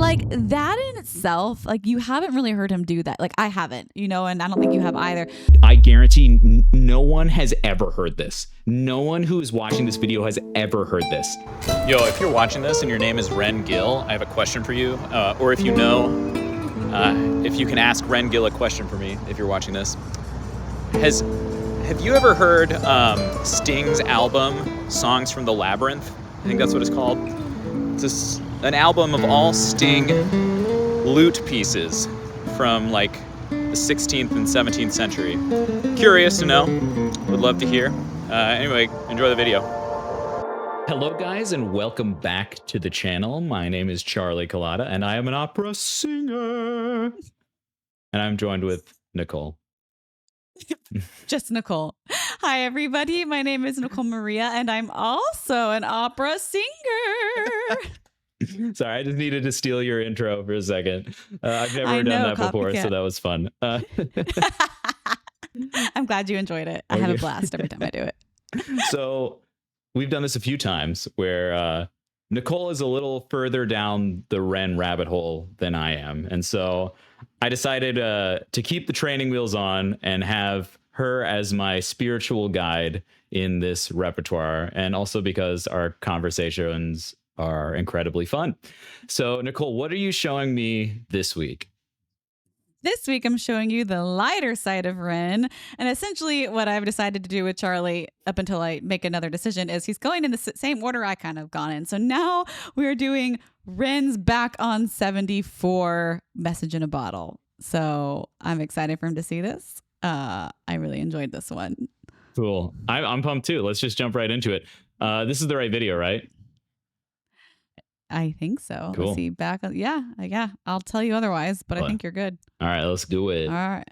like that in itself, like you haven't really heard him do that. Like I haven't, you know, and I don't think you have either. I guarantee no one has ever heard this. No one who is watching this video has ever heard this. Yo, if you're watching this and your name is Ren Gill, I have a question for you. Or if you know, if you can ask Ren Gill a question for me, if you're watching this. Have you ever heard Sting's album, Songs from the Labyrinth? I think that's what it's called. It's an album of all Sting lute pieces from like the 16th and 17th century. Curious to know, would love to hear. Anyway, enjoy the video. Hello guys and welcome back to the channel. My name is Charlie Calotta and I am an opera singer. And I'm joined with Nicole. Just Nicole. Hi, everybody. My name is Nicole Maria, and I'm also an opera singer. Sorry, I just needed to steal your intro for a second. I've never done that before, so that was fun. I'm glad you enjoyed it. I have a blast every time I do it. So we've done this a few times where Nicole is a little further down the Ren rabbit hole than I am. And so I decided to keep the training wheels on and have her as my spiritual guide in this repertoire. And also because our conversations are incredibly fun. So Nicole, what are you showing me this week? This week, I'm showing you the lighter side of Ren. And essentially what I've decided to do with Charlie up until I make another decision is he's going in the same order I kind of gone in. So now we're doing Ren's back on 74 Message in a Bottle. So I'm excited for him to see this. I really enjoyed this one. Cool. I'm pumped too. Let's just jump right into it. This is the right video, right? I think so. Cool. Let's see. Back on, yeah. I'll tell you otherwise, but I think you're good. All right, let's do it. All right.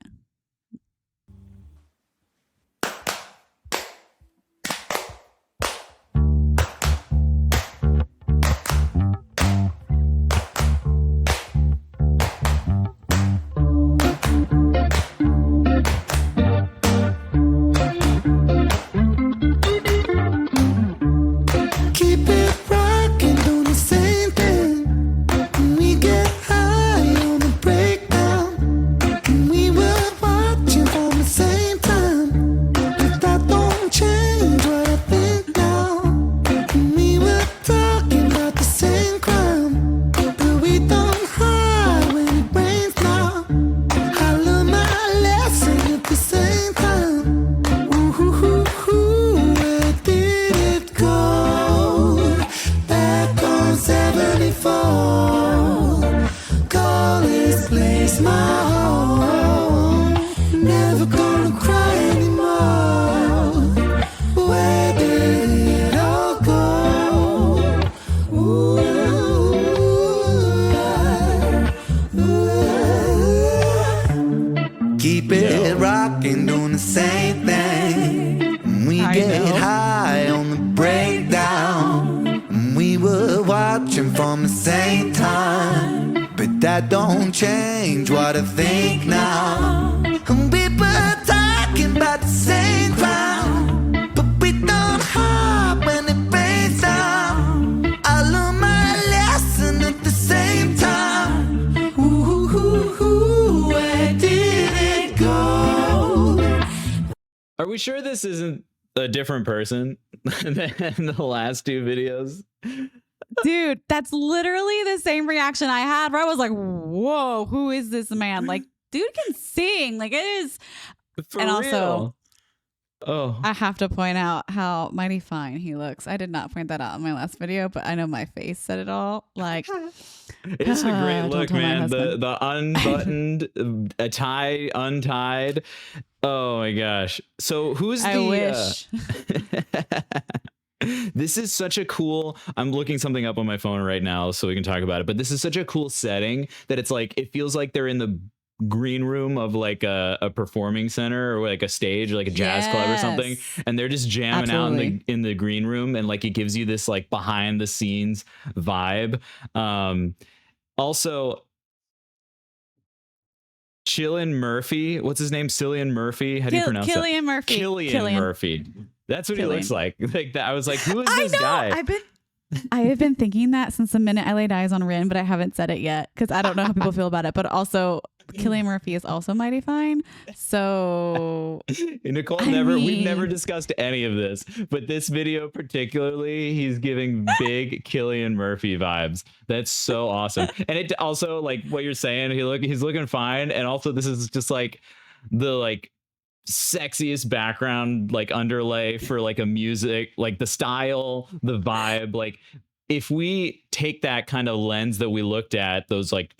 Keep it rocking, doing the same thing. We get high on the breakdown. We were watching from the same time, but that don't change what I think now. And we were talking about the same ground, but we don't hop when it rains down. I learned my lesson at the same time. Ooh, where did it go? Are we sure this isn't a different person than the last two videos? Dude, that's literally the same reaction I had where I was like, whoa, who is this man? Like, dude can sing. Like, it is. For and real? Also, oh, I have to point out how mighty fine he looks. I did not point that out in my last video, but I know my face said it all. Like, it's a great look, man. The The unbuttoned, a tie untied. Oh my gosh. So who's the? I wish. This is such a cool. I'm looking something up on my phone right now so we can talk about it. But this is such a cool setting that it's like it feels like they're in the green room of like a performing center or like a stage or like a jazz club or something, and they're just jamming out in the green room, and like it gives you this like behind the scenes vibe. Also, Cillian Murphy, what's his name? Cillian Murphy. How do you pronounce Cillian that? Murphy. Cillian Murphy. That's what he looks like. Like that. I was like, who is this guy? I have been thinking that since the minute I laid eyes on Rin, but I haven't said it yet because I don't know how people feel about it. But also, Cillian Murphy is also mighty fine. So Nicole, we've never discussed any of this, but this video particularly, he's giving big Cillian Murphy vibes. That's so awesome. And it also, like what you're saying, he's looking fine. And also this is just like the like sexiest background like underlay for like a music, like the style, the vibe. Like if we take that kind of lens that we looked at those like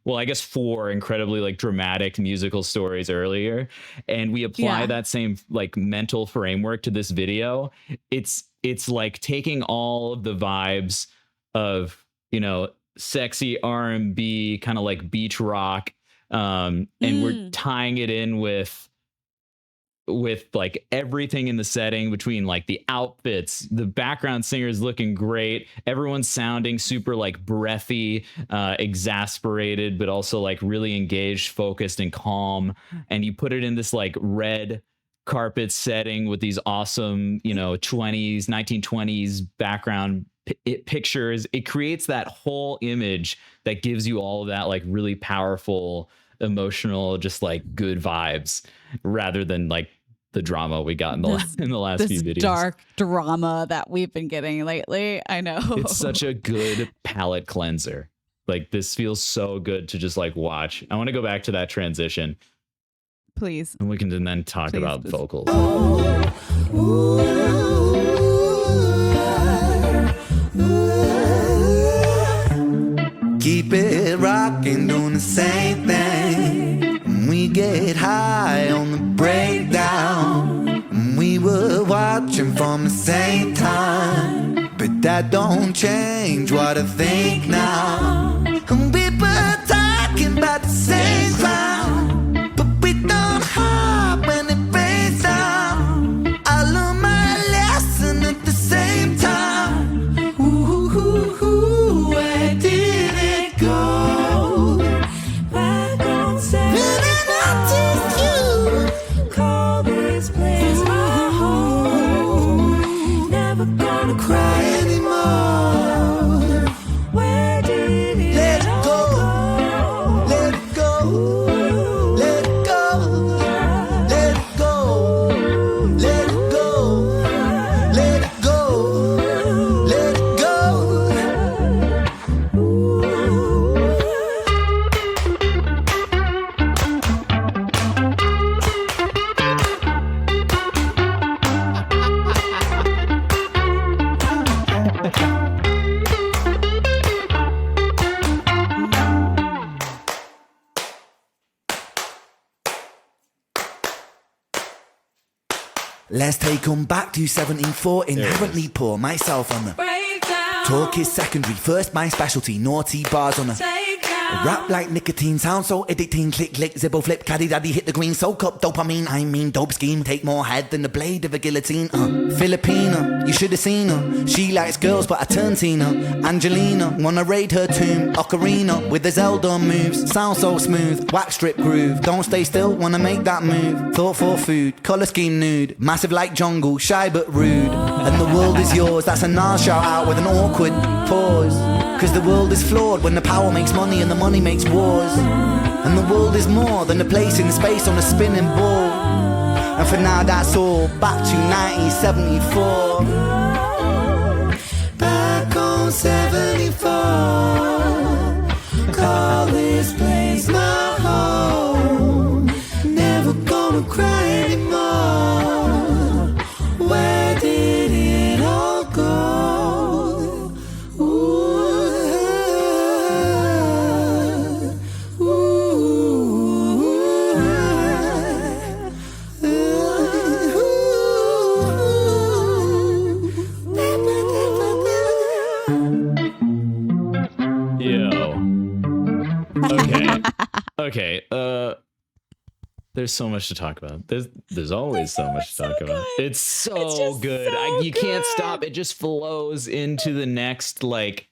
I guess 4 incredibly like dramatic musical stories earlier, and we apply that same like mental framework to this video, it's like taking all of the vibes of, you know, sexy R&B, kind of like beach rock, and we're tying it in with like everything in the setting, between like the outfits, the background singers looking great, everyone's sounding super like breathy, exasperated, but also like really engaged, focused, and calm. And you put it in this like red carpet setting with these awesome, you know, 1920s background pictures. It creates that whole image that gives you all of that like really powerful, emotional, just like good vibes, rather than like the drama we got in the last few videos. Dark drama that we've been getting lately. I know. It's such a good palate cleanser. Like this feels so good to just like watch. I want to go back to that transition. Please. And we can then talk about vocals. Keep it rocking, doing the same thing. We get high on the breakdown. We were watching from the same time, but that don't change what I think now. We were talking about the same ground, but we don't hop when it rains down. I learned my lesson at the same time. Ooh, where did it go? Back on Saturday. Call this place my home. Never gonna cry anymore. Where did it let it go? Let it go. Let it go. Let it go. Let it go. Let it go. Let it go. Let's take them back to 74. Inherently poor, myself on the breakdown. Talk is secondary, first my specialty. Naughty bars on the rap like nicotine, sound so addicting. Click, click, zibble, flip, caddy, daddy, hit the green. Soak up dopamine, I mean dope scheme. Take more head than the blade of a guillotine. Filipina, you should have seen her. She likes girls, but I turn Tina. Angelina, wanna raid her tomb. Ocarina, with the Zelda moves. Sound so smooth, wax strip groove. Don't stay still, wanna make that move. Thought for food, colour scheme nude. Massive like jungle, shy but rude. And the world is yours, that's a Nas shout out with an awkward pause. Cause the world is flawed when the power makes money and the money makes wars. And the world is more than a place in space on a spinning ball. And for now that's all, back to 1974. Back on 74. Call this place my home. Never gonna cry anymore. Where did it all go? Okay. There's so much to talk about. There's always so much to talk about. It's so good. You can't stop. It just flows into the next, like,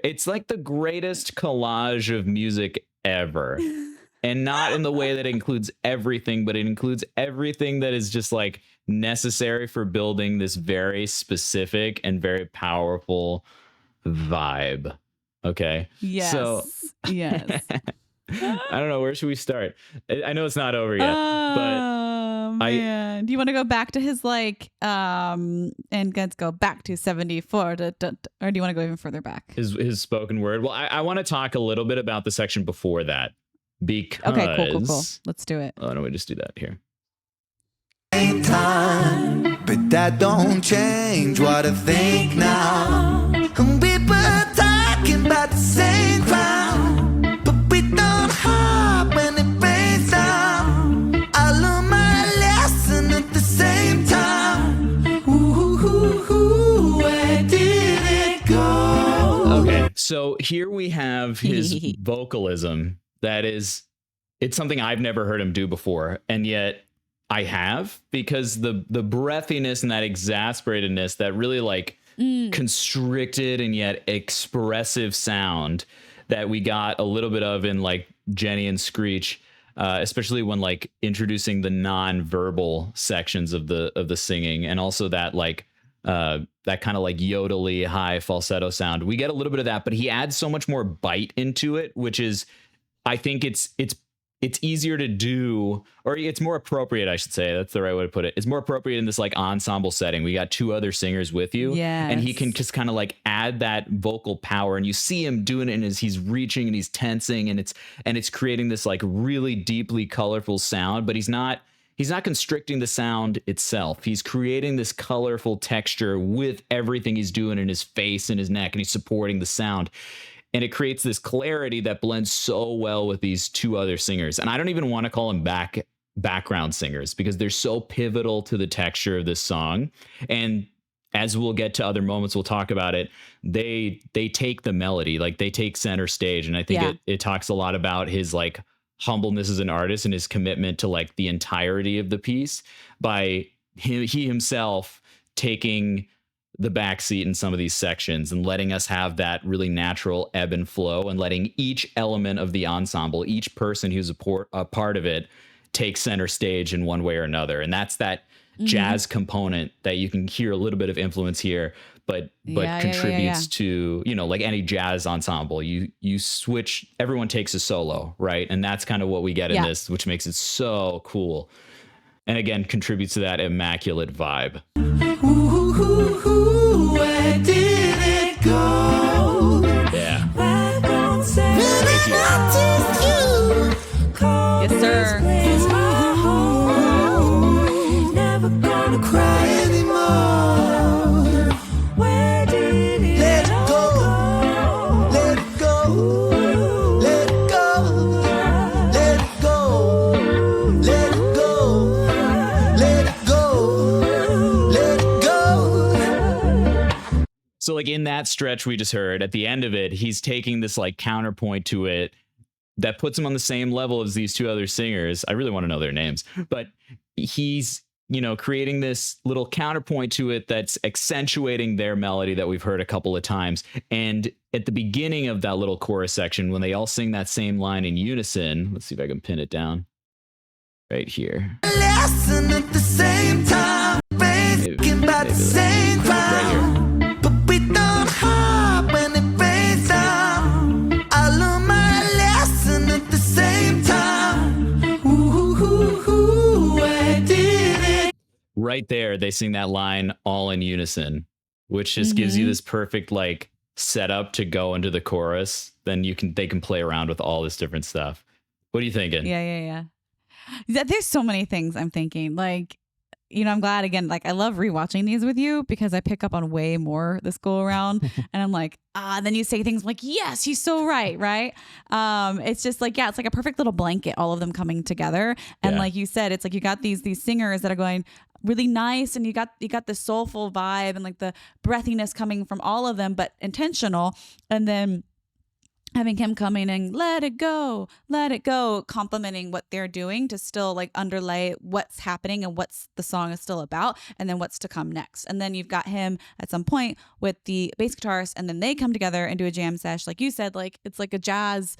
it's like the greatest collage of music ever. And not in the way that it includes everything, but it includes everything that is just like necessary for building this very specific and very powerful vibe. Okay. So Yes. Yes. I don't know, where should we start? I know it's not over yet, but Oh man. Do you want to go back to his like and let's go back to 74 or do you want to go even further back? his spoken word. Well, I want to talk a little bit about the section before that because Okay, cool. Let's do it. why don't we just do that here? Same time, but that don't change what I think now. People talking about the same crowd, but we don't hop when it rains down. I learned my lesson at the same time. Ooh, where did it go? Okay, so here we have his vocalism. That is, it's something I've never heard him do before, and yet I have, because the breathiness and that exasperatedness, that really like constricted and yet expressive sound that we got a little bit of in like Jenny and Screech, especially when like introducing the non-verbal sections of the singing, and also that like that kind of like yodely high falsetto sound. We get a little bit of that, but he adds so much more bite into it, which is, I think it's easier to do, or it's more appropriate, I should say. That's the right way to put it. It's more appropriate in this like ensemble setting. We got two other singers with you, and he can just kind of like add that vocal power, and you see him doing it as he's reaching and he's tensing, and it's creating this like really deeply colorful sound. But he's not constricting the sound itself. He's creating this colorful texture with everything he's doing in his face and his neck, and he's supporting the sound. And it creates this clarity that blends so well with these two other singers. And I don't even want to call them background singers, because they're so pivotal to the texture of this song. And as we'll get to other moments, we'll talk about it. They take the melody, like they take center stage. And I think it talks a lot about his like humbleness as an artist and his commitment to like the entirety of the piece by he himself taking the backseat in some of these sections and letting us have that really natural ebb and flow, and letting each element of the ensemble, each person who's a part of it, take center stage in one way or another. And that's that jazz component that you can hear a little bit of influence here, but contributes to, you know, like any jazz ensemble, you switch, everyone takes a solo, right? And that's kind of what we get in this, which makes it so cool. And again, contributes to that immaculate vibe. Ooh, where did it go? Yeah. Yes, sir. Never gonna cry anymore. Where did it let it go? Let it go. Let it go. Let it go. Let it go. Let it go. Let it go. So like in that stretch we just heard, at the end of it, he's taking this like counterpoint to it that puts him on the same level as these two other singers. I really want to know their names, but he's, you know, creating this little counterpoint to it that's accentuating their melody that we've heard a couple of times. And at the beginning of that little chorus section, when they all sing that same line in unison, let's see if I can pin it down right here. Lesson at the same time, thinking about the same crowd. Right here. But we don't hop when it rains down. I learned my lesson at the same time. Ooh, where did it? Right there, they sing that line all in unison, which just gives you this perfect like setup to go into the chorus. Then they can play around with all this different stuff. What are you thinking? Yeah. There's so many things I'm thinking. Like, you know, I'm glad again, like I love rewatching these with you because I pick up on way more this go around. And I'm like, then you say things like, yes, he's so right. It's just like, it's like a perfect little blanket, all of them coming together. And like you said, it's like you got these singers that are going really nice, and you got the soulful vibe and like the breathiness coming from all of them, but intentional. And then having him coming and let it go, complimenting what they're doing to still like underlay what's happening and what's the song is still about, and then what's to come next. And then you've got him at some point with the bass guitarist, and then they come together and do a jam sesh. Like you said, like it's like a jazz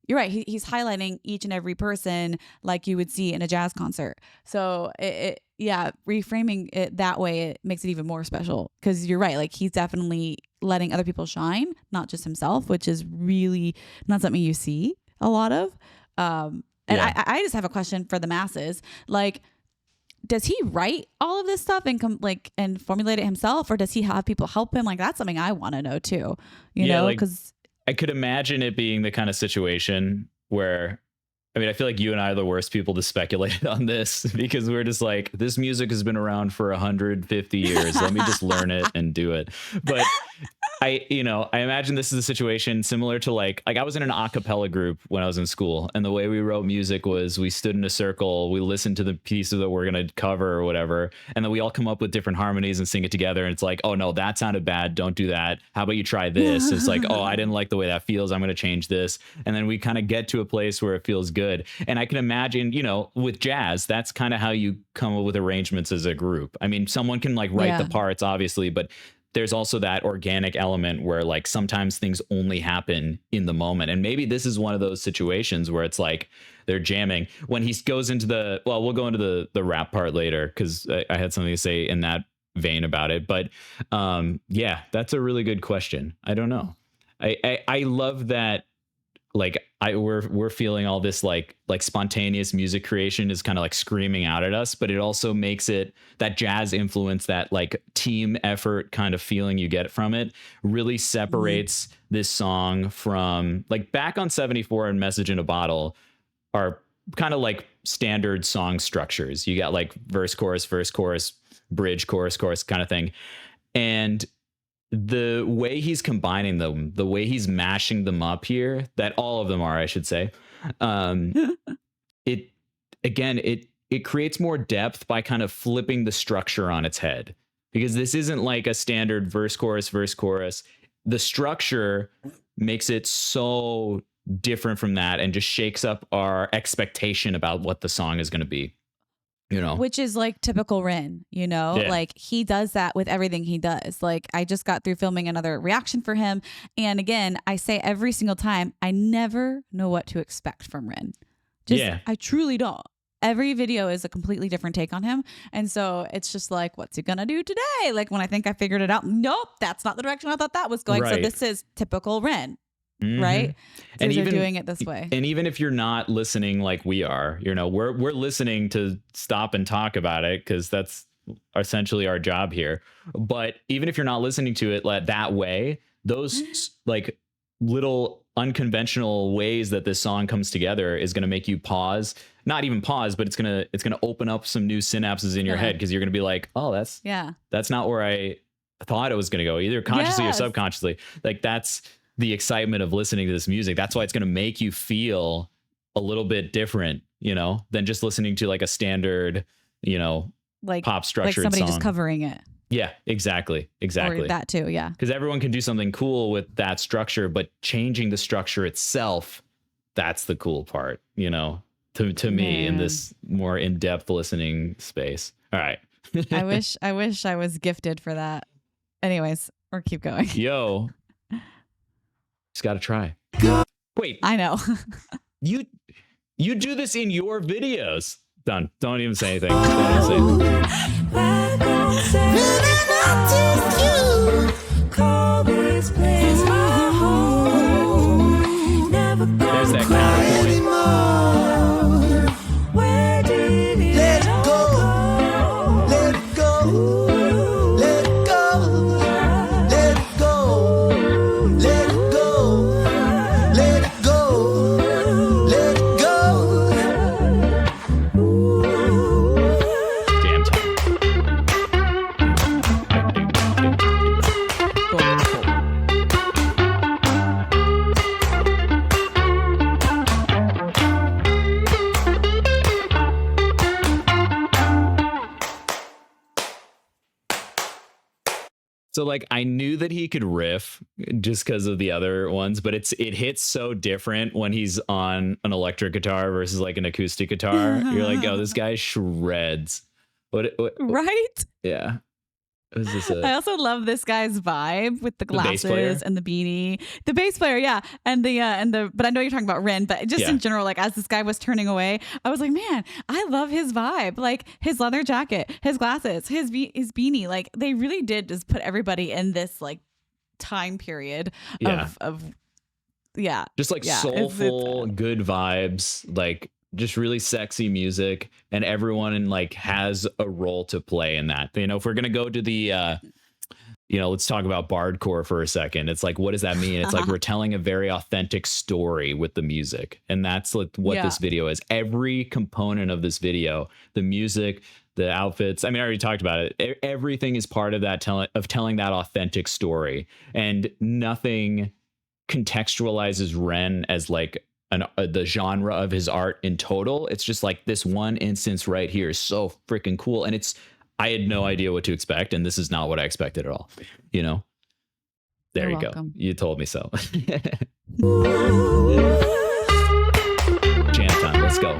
you're right. He's highlighting each and every person like you would see in a jazz concert. So yeah, reframing it that way, it makes it even more special because you're right. Like he's definitely letting other people shine, not just himself, which is really not something you see a lot of. And I just have a question for the masses. Like, does he write all of this stuff and formulate it himself, or does he have people help him? Like, that's something I want to know too, you know, because I could imagine it being the kind of situation where, I mean, I feel like you and I are the worst people to speculate on this because we're just like, this music has been around for 150 years. Let me just learn it and do it. But I imagine this is a situation similar to like I was in an a cappella group when I was in school, and the way we wrote music was we stood in a circle, we listened to the pieces that we're going to cover or whatever, and then we all come up with different harmonies and sing it together. And it's like, oh no, that sounded bad. Don't do that. How about you try this? It's like, oh, I didn't like the way that feels. I'm going to change this. And then we kind of get to a place where it feels good. And I can imagine, with jazz, that's kind of how you come up with arrangements as a group. I mean, someone can like write the parts, obviously, but there's also that organic element where like sometimes things only happen in the moment. And maybe this is one of those situations where it's like they're jamming when he goes into we'll go into the rap part later because I had something to say in that vein about it. But yeah, that's a really good question. I don't know. I love that. Like we're feeling all this like spontaneous music creation is kind of like screaming out at us, but it also makes it that jazz influence, that like team effort kind of feeling you get from it really separates this song from like Back on 74 and Message in a Bottle are kind of like standard song structures. You got like verse, chorus, bridge, chorus kind of thing. And the way he's combining them, the way he's mashing them up here, that all of them are, I should say, it creates more depth by kind of flipping the structure on its head, because this isn't like a standard verse, chorus. The structure makes it so different from that and just shakes up our expectation about what the song is going to be. Which is like typical Ren, like he does that with everything he does. Like I just got through filming another reaction for him. And again, I say every single time, I never know what to expect from Ren. I truly don't. Every video is a completely different take on him. And so it's just like, what's he going to do today? Like when I think I figured it out, nope, that's not the direction I thought that was going. Right. So this is typical Ren. Mm-hmm. Right. And even doing it this way. And even if you're not listening like we are, we're listening to stop and talk about it because that's essentially our job here. But even if you're not listening to it that way, those like little unconventional ways that this song comes together is going to make you pause, not even pause, but it's going to open up some new synapses in your head, because you're going to be like, oh, that's not where I thought it was going to go, either consciously or subconsciously. Like that's the excitement of listening to this music. That's why it's going to make you feel a little bit different, than just listening to like a standard, like pop structured like somebody song. Just covering it. Yeah, exactly. Or that too. Yeah. Because everyone can do something cool with that structure, but changing the structure itself, that's the cool part, to me in this more in-depth listening space. All right. I wish I was gifted for that. Anyways, we'll keep going. Yo. Just got to try. Wait. I know. You do this in your videos. Done. Don't even say anything. Don't even say anything. There's that counterpoint. So like I knew that he could riff just because of the other ones, but it hits so different when he's on an electric guitar versus like an acoustic guitar. You're like, oh, this guy shreds. What? Right? Yeah. Is this I also love this guy's vibe with the bass player? glasses and the beanie. The bass player, yeah. And the but I know you're talking about Ren, but just Yeah. in general, like as this guy was turning away, I was like, man, I love his vibe. Like his leather jacket, his glasses, his beanie. Like they really did just put everybody in this like time period of just like soulful, good vibes, like just really sexy music, and everyone like has a role to play in that. You know, if we're gonna go to the let's talk about bardcore for a second. It's like, what does that mean? It's like we're telling a very authentic story with the music, and that's like what this video is. Every component of this video, the music, the outfits, I mean, I already talked about it. Everything is part of that telling that authentic story, and nothing contextualizes Ren as like the genre of his art in total. It's just like this one instance right here is so freaking cool, and I had no idea what to expect, and this is not what I expected at all. You know, there You're you welcome. go. You told me so. Jam time. Let's go.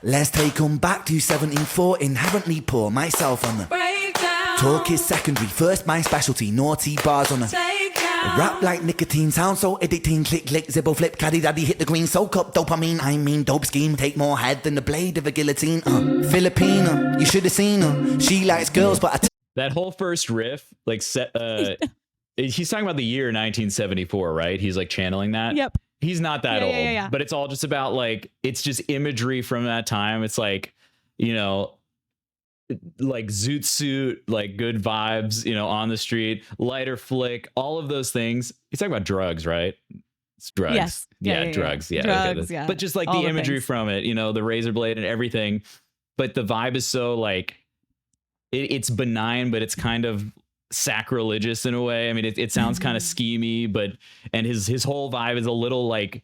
Let's take 'em back to 1714. Inherently poor, myself on them. Breakdown. Talk is secondary, first my specialty. Naughty bars on them. Take down. Rap like nicotine, sound so addicting. Click, click, zibble, flip, caddy, daddy, hit the green. Soak up dopamine, I mean dope scheme. Take more head than the blade of a guillotine. Filipina, you should have seen her. She likes girls, but That whole first riff, like he's talking about the year 1974, right? He's like channeling that. Yep. He's not that old, yeah. but it's all just about like, it's just imagery from that time. It's like, you know, like zoot suit, like good vibes, you know, on the street, lighter flick, all of those things. He's talking about drugs, right? It's drugs. Yes. Yeah, drugs. Yeah. Drugs, okay. yeah. But just like All the the imagery things. from it, you know, the razor blade and everything. But the vibe is so like, it's benign, but it's kind of sacrilegious in a way. I mean, it sounds kind of schemy, and his whole vibe is a little like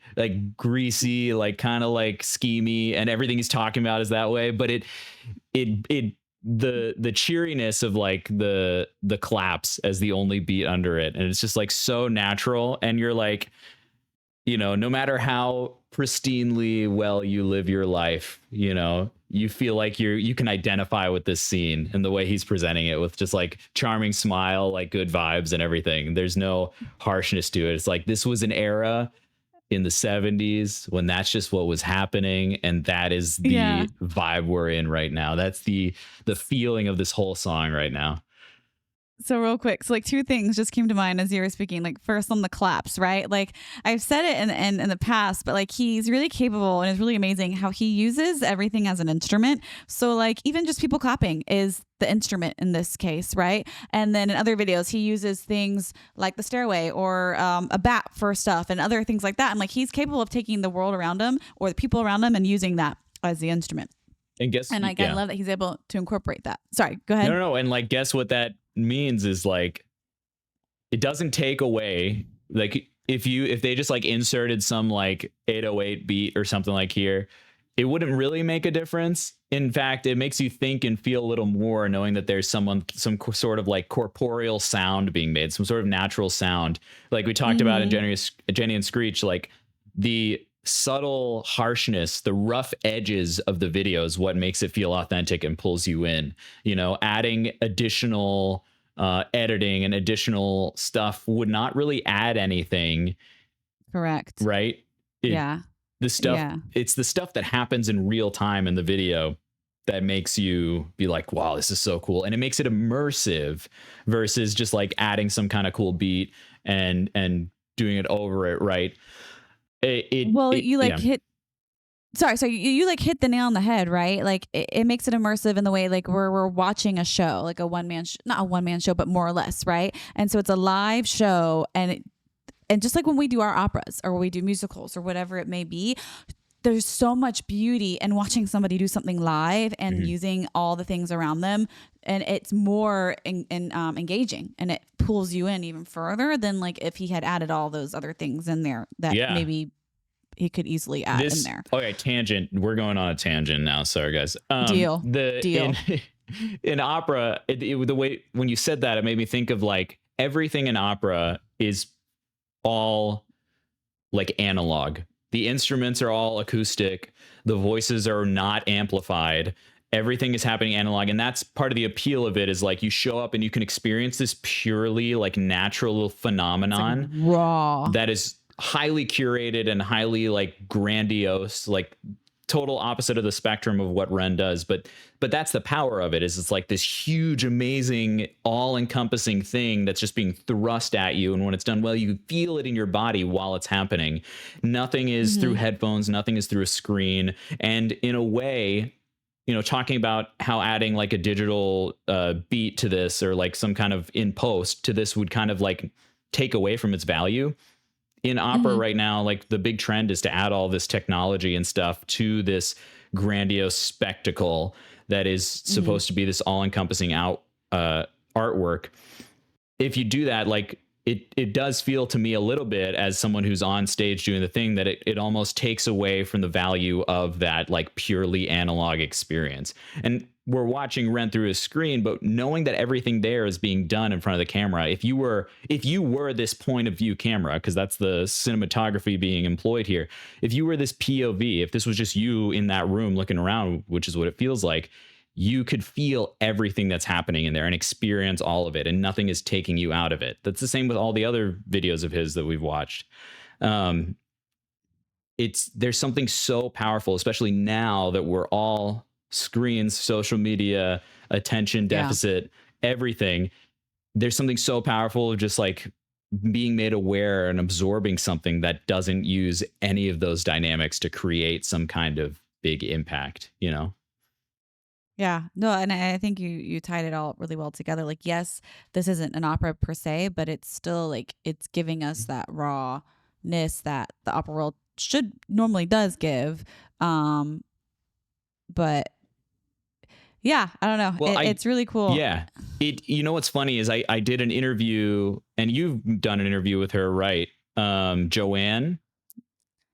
greasy, like kind of like schemy, and everything he's talking about is that way. But the cheeriness of like the claps as the only beat under it, and it's just like so natural, and you're like, you know, no matter how pristinely well you live your life, you know, you feel like you can identify with this scene and the way he's presenting it with just like charming smile, like good vibes and everything. There's no harshness to it. It's like this was an era in the 70s when that's just what was happening, and that is the vibe we're in right now. That's the feeling of this whole song right now. So real quick, so like two things just came to mind as you were speaking. Like first on the claps, right? Like I've said it in the past, but like he's really capable, and it's really amazing how he uses everything as an instrument. So like even just people clapping is the instrument in this case, right? And then in other videos, he uses things like the stairway or a bat for stuff and other things like that. And like he's capable of taking the world around him or the people around him and using that as the instrument. And I love that he's able to incorporate that. Sorry, go ahead. No. And like, guess what that means is like, it doesn't take away, like if they just like inserted some like 808 beat or something like here, it wouldn't really make a difference. In fact, it makes you think and feel a little more knowing that there's some sort of like corporeal sound being made, some sort of natural sound. Like we talked about in Jenny and Screech, like the subtle harshness, the rough edges of the video is what makes it feel authentic and pulls you in. You know, adding additional editing and additional stuff would not really add anything. Correct. Right? The stuff, it's the stuff that happens in real time in the video that makes you be like, wow, this is so cool. And it makes it immersive versus just like adding some kind of cool beat and doing it over it, right? You hit the nail on the head, right? Like it makes it immersive in the way like we're watching a show, like not a one-man show, but more or less, right? And so it's a live show, and just like when we do our operas or when we do musicals or whatever it may be, there's so much beauty in watching somebody do something live and using all the things around them, and it's more engaging, and it pulls you in even further than like if he had added all those other things in there that maybe easily add in there. Okay, tangent. We're going on a tangent now. Sorry, guys. Deal. In opera, the way when you said that, it made me think of like everything in opera is all like analog. The instruments are all acoustic. The voices are not amplified. Everything is happening analog, and that's part of the appeal of it. Is like you show up and you can experience this purely like natural phenomenon, like raw, that is highly curated and highly like grandiose, like total opposite of the spectrum of what Ren does. But that's the power of it. Is it's like this huge, amazing, all-encompassing thing that's just being thrust at you, and when it's done well, you feel it in your body while it's happening. Nothing is through headphones, nothing is through a screen. And in a way, you know, talking about how adding like a digital beat to this, or like some kind of in post to this, would kind of like take away from its value. In opera right now, like the big trend is to add all this technology and stuff to this grandiose spectacle that is supposed to be this all-encompassing artwork. If you do that, like it does feel to me a little bit, as someone who's on stage doing the thing, that it almost takes away from the value of that like purely analog experience. And we're watching Ren through a screen, but knowing that everything there is being done in front of the camera. If you were this point of view camera, because that's the cinematography being employed here. If you were this POV, if this was just you in that room looking around, which is what it feels like, you could feel everything that's happening in there and experience all of it, and nothing is taking you out of it. That's the same with all the other videos of his that we've watched. There's something so powerful, especially now that we're all screens, social media, attention deficit, everything. There's something so powerful of just like being made aware and absorbing something that doesn't use any of those dynamics to create some kind of big impact, you know? Yeah, no, and I think you tied it all really well together. Like, yes, this isn't an opera per se, but it's still like it's giving us that rawness that the opera world should normally does give. But yeah, I don't know. Well, it's really cool. Yeah. You know what's funny is I did an interview, and you've done an interview with her, right? Joanne.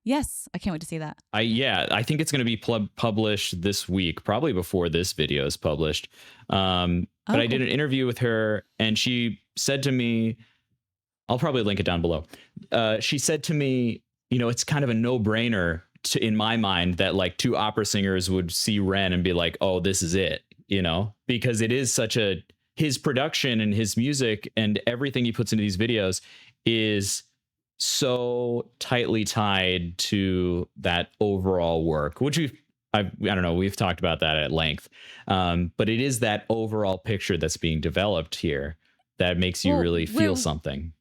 Yes, I can't wait to see that. I think it's going to be published this week, probably before this video is published. But I did an interview with her, and she said to me, I'll probably link it down below. She said to me, you know, it's kind of a no-brainer in my mind that like two opera singers would see Ren and be like, oh, this is it, you know, because it is such his production and his music and everything he puts into these videos is so tightly tied to that overall work, which I don't know, we've talked about that at length. But it is that overall picture that's being developed here that makes you really feel something.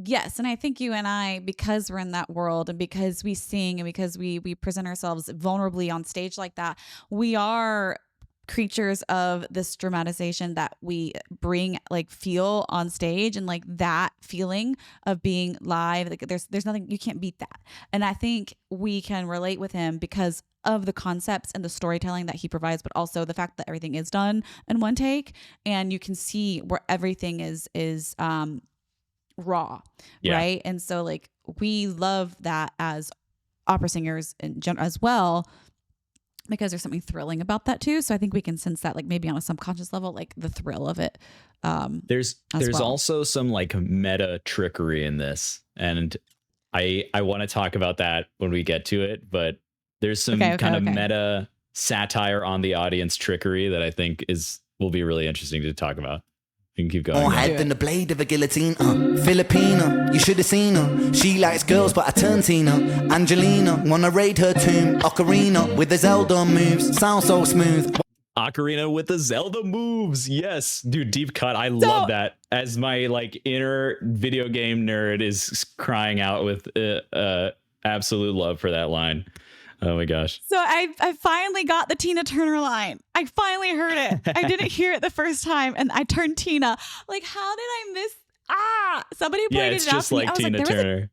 Yes, and I think you and I, because we're in that world and because we sing and because we present ourselves vulnerably on stage like that, we are creatures of this dramatization that we bring, like feel on stage, and like that feeling of being live. Like there's nothing, you can't beat that. And I think we can relate with him because of the concepts and the storytelling that he provides, but also the fact that everything is done in one take, and you can see where everything is raw, right? And so like we love that as opera singers in general as well, because there's something thrilling about that too. So I think we can sense that, like maybe on a subconscious level, like the thrill of it. There's also some like meta trickery in this, and I want to talk about that when we get to it, but there's some kind of meta satire on the audience trickery that I think will be really interesting to talk about. You can keep going. On head than the blade of a guillotine. Filipina, you should have seen her. She likes girls, but I turn Tina. Angelina, wanna raid her tomb. Ocarina with the Zelda moves. Sound so smooth. Ocarina with the Zelda moves. Yes, dude, deep cut. I love that. As my like inner video game nerd is crying out with absolute love for that line. Oh my gosh. So I finally got the Tina Turner line. I finally heard it. I didn't hear it the first time, and I turned Tina. Like, how did I miss? Somebody pointed it's it out just to me. like I was Tina like, Turner.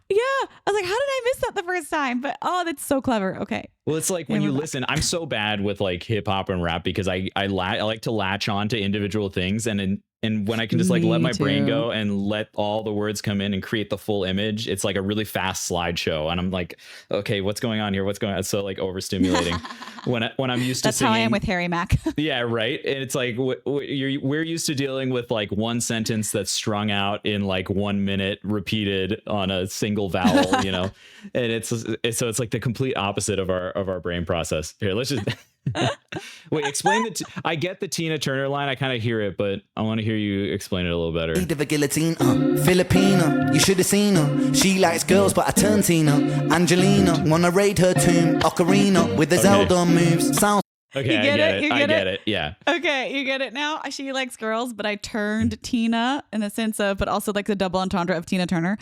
Yeah, I was like, how did I miss that the first time? But that's so clever. Okay. Well, it's like when you listen, I'm so bad with like hip hop and rap because I like to latch on to individual things, and And when I can just like let Me my brain too. go and let all the words come in and create the full image, it's like a really fast slideshow. And I'm like, okay, what's going on here? What's going on? It's so like overstimulating when I'm used to That's singing. how I am with Harry Mack. Yeah, right. And it's like we're used to dealing with like one sentence that's strung out in like 1 minute repeated on a single vowel, you know. And it's like the complete opposite of our brain process. Here, let's just wait. Explain I get the Tina Turner line. I kind of hear it, but I want to hear you explain it a little better. Of a guillotine, Filipina, you should have seen her. She likes girls, but I turn Tina. Angelina, wanna raid her tomb. Ocarina with the Zelda moves. Sounds. Okay, You get it? You I get get it. Yeah. Okay, you get it now. She likes girls, but I turned Tina in the sense of, but also like the double entendre of Tina Turner.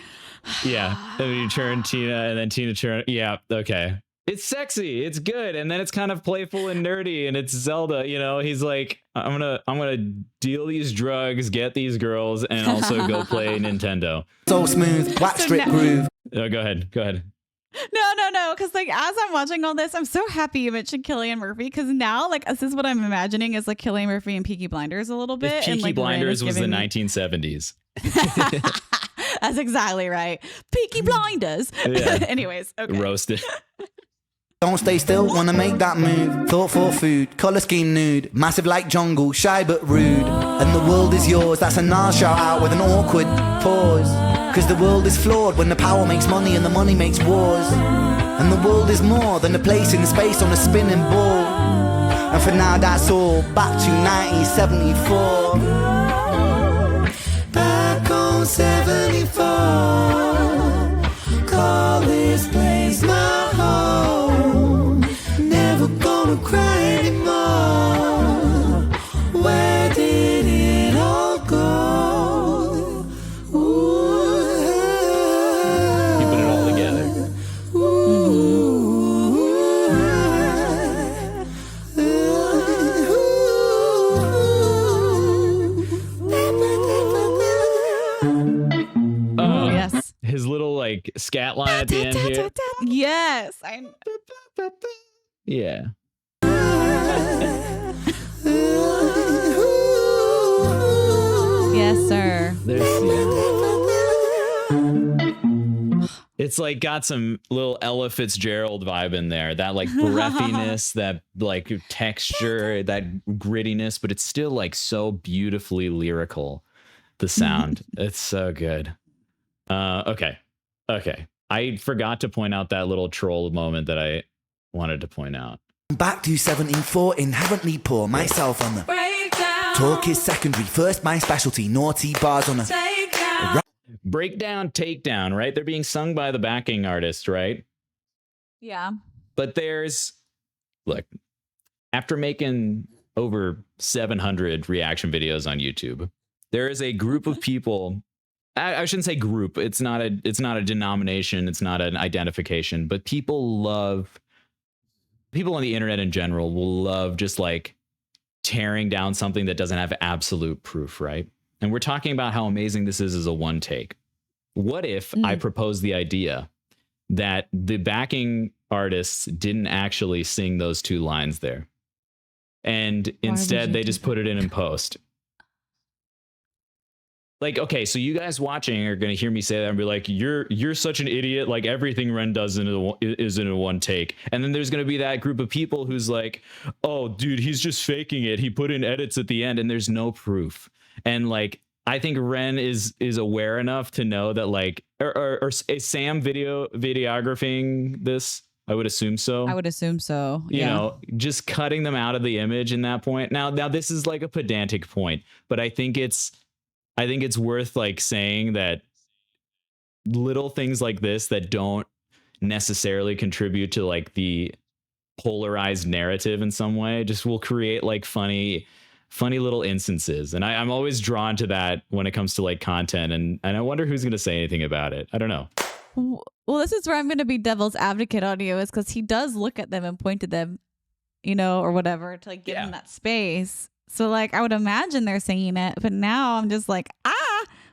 Yeah. And then you turn Tina and then Tina Turner. Yeah. Okay. It's sexy. It's good. And then it's kind of playful and nerdy. And it's Zelda, you know, he's like, I'm gonna deal these drugs, get these girls, and also go play Nintendo. So smooth, wax So strip now- groove. Oh, go ahead. No. Because like as I'm watching all this, I'm so happy you mentioned Cillian Murphy because now like this is what I'm imagining is like Cillian Murphy and Peaky Blinders a little bit. If Peaky and, like, Ren Blinders is was the giving me- 1970s. That's exactly right. Peaky Blinders. Yeah. Anyways, okay. Roasted. Don't stay still, wanna make that move. Thoughtful food, colour scheme nude. Massive like jungle, shy but rude. And the world is yours, that's a Nas shout out with an awkward pause. Cause the world is flawed when the power makes money and the money makes wars. And the world is more than a place in space on a spinning ball. And for now that's all, back to 1974. Back on 74. Call this place my home. Never gonna cry anymore. Where did it all go? Keeping it all together. Yes. His little like scat line at the end here. Yes. Yeah. Yes, sir. It's like got some little Ella Fitzgerald vibe in there. That like breathiness, that like texture, that grittiness, but it's still like so beautifully lyrical. The sound. It's so good. Okay. I forgot to point out that little troll moment that I wanted to point out. Back to 74, inherently poor, myself on the breakdown. Talk is secondary, first my specialty, naughty bars on a takedown. Breakdown, takedown, right? They're being sung by the backing artist, right? Yeah. But look, after making over 700 reaction videos on YouTube, there is a group of people. I shouldn't say group. It's not a denomination. It's not an identification. But people on the internet in general will love just like tearing down something that doesn't have absolute proof, right? And we're talking about how amazing this is as a one take. What if I propose the idea that the backing artists didn't actually sing those two lines there, and instead they just put it in post? Like, okay, so you guys watching are going to hear me say that and be like, you're such an idiot. Like everything Ren does is in a one take. And then there's going to be that group of people who's like, oh, dude, he's just faking it. He put in edits at the end and there's no proof. And like, I think Ren is aware enough to know that like, or is Sam videographing this? I would assume so. I would assume so. You know, just cutting them out of the image in that point. Now this is like a pedantic point, but I think it's worth like saying that little things like this that don't necessarily contribute to like the polarized narrative in some way just will create like funny little instances. And I'm always drawn to that when it comes to like content. And I wonder who's going to say anything about it. I don't know. Well, this is where I'm going to be devil's advocate on you, is because he does look at them and point to them, you know, or whatever, to like give them that space. So like I would imagine they're saying it, but now I'm just like,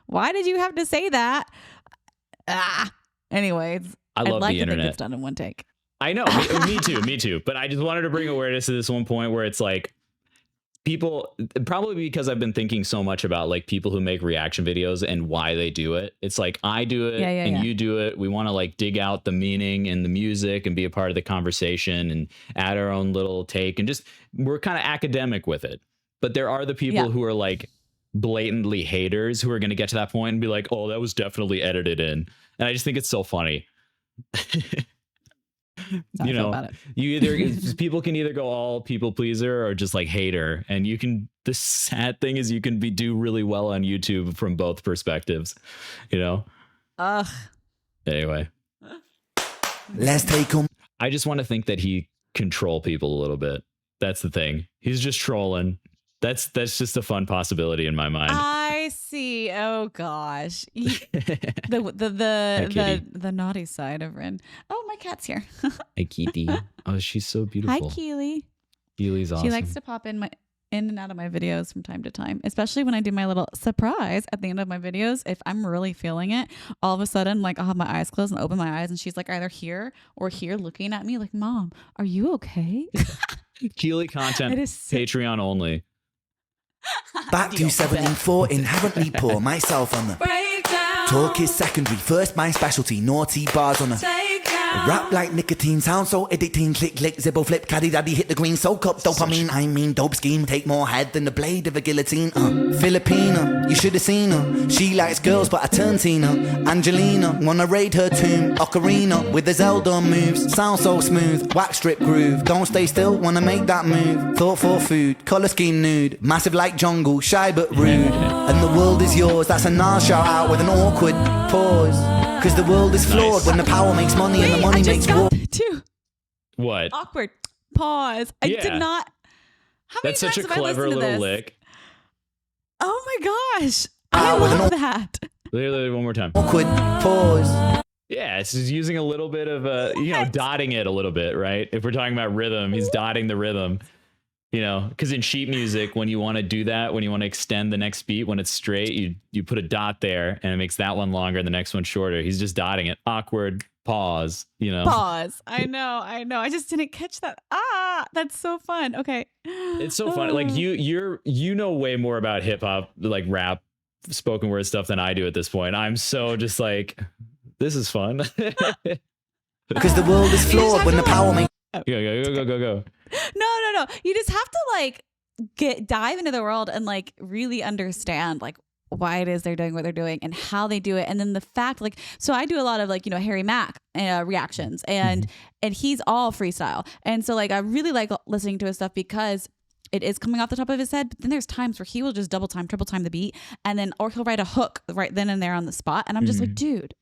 why did you have to say that? Anyways, I love like the to think internet. it's done in one take. I know, me too. But I just wanted to bring awareness to this one point where it's like, people, probably because I've been thinking so much about like people who make reaction videos and why they do it. It's like I do it and you do it. We want to like dig out the meaning and the music and be a part of the conversation and add our own little take, and just we're kind of academic with it. But there are the people who are like blatantly haters who are going to get to that point and be like, oh, that was definitely edited in. And I just think it's so funny. You know, you either people can either go all people pleaser or just like hater, and you can, the sad thing is you can do really well on YouTube from both perspectives, you know. Anyway, let's take him. I just want to think that he control people a little bit. That's the thing. He's just trolling. That's just a fun possibility in my mind. I see. Oh gosh, the naughty side of Ren. Oh, my cat's here. Hi, Kitty. Oh, she's so beautiful. Hi, Keely. Keely's awesome. She likes to pop in and out of my videos from time to time, especially when I do my little surprise at the end of my videos. If I'm really feeling it, all of a sudden, like I'll have my eyes closed and open my eyes, and she's like either here or here looking at me, like, "Mom, are you okay?" Keely content, Patreon only. Back to 74, inherently poor, myself on the breakdown. Talk is secondary, first my specialty, naughty bars on the rap like nicotine, sound so addicting, click, click, zibble, flip, caddy, daddy, hit the green, soak up dopamine, I mean dope scheme, take more head than the blade of a guillotine, Filipina, you should have seen her, she likes girls but I turn Tina, Angelina, wanna raid her tomb, Ocarina, with the Zelda moves, sound so smooth, wax strip groove, don't stay still, wanna make that move, thought for food, colour scheme nude, massive like jungle, shy but rude, and the world is yours, that's a Nas shout out with an awkward pause. Because the world is flawed when the power makes money and the money makes war. Too. What? Awkward pause. I did not. How many That's such a times have I clever listened to little this? lick. Oh my gosh. I love that. Literally one more time. Awkward pause. Yeah, it's just using a little bit of dotting it a little bit, right? If we're talking about rhythm, he's dotting the rhythm. You know, because in sheet music, when you want to do that, when you want to extend the next beat, when it's straight, you put a dot there and it makes that one longer and the next one shorter. He's just dotting it. Awkward pause, you know. Pause. I know. I just didn't catch that. That's so fun. Okay. It's so fun. Like you know way more about hip hop, like rap, spoken word stuff than I do at this point. I'm so just like, this is fun. Because the world is flawed when the power makes. Go. No. You just have to like dive into the world and like really understand like why it is they're doing what they're doing and how they do it. And then the fact, like, so I do a lot of like, Harry Mack reactions and he's all freestyle. And so like, I really like listening to his stuff because it is coming off the top of his head. But then there's times where he will just double time, triple time the beat. And then, or he'll write a hook right then and there on the spot. And I'm just like, dude,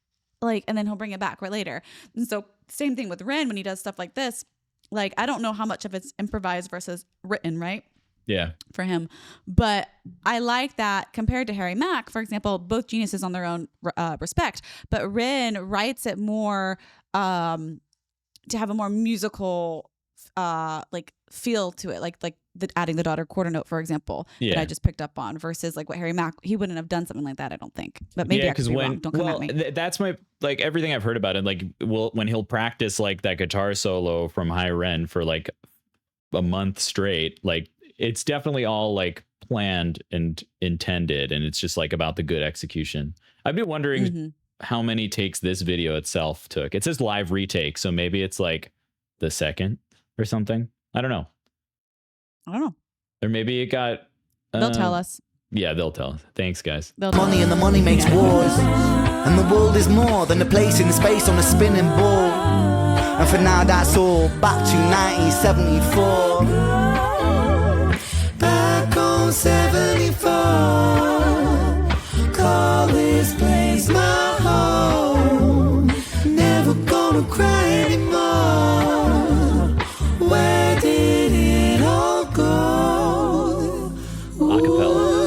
like, and then he'll bring it back right later. And so same thing with Ren when he does stuff like this. Like, I don't know how much of it's improvised versus written, right? Yeah. For him. But I like that compared to Harry Mack, for example, both geniuses on their own respect. But Ren writes it more to have a more musical like feel to it. Like adding the daughter quarter note, for example, that I just picked up on versus like what Harry Mack, he wouldn't have done something like that, I don't think. But maybe I could be wrong. Don't come at me. That's my, like, everything I've heard about it. Like, when he'll practice like that guitar solo from High Ren for like a month straight, like it's definitely all like planned and intended, and it's just like about the good execution. I've been wondering how many takes this video itself took. It says live retake, so maybe it's like the second or something. I don't know. Or maybe it got... They'll tell us. Yeah, they'll tell us. Thanks, guys. Money and the money makes wars. And the world is more than a place in space on a spinning ball. And for now that's all. Back to 1974. Back on 74. Call this place my home. Never gonna cry anymore. Where did it all go? Acapella.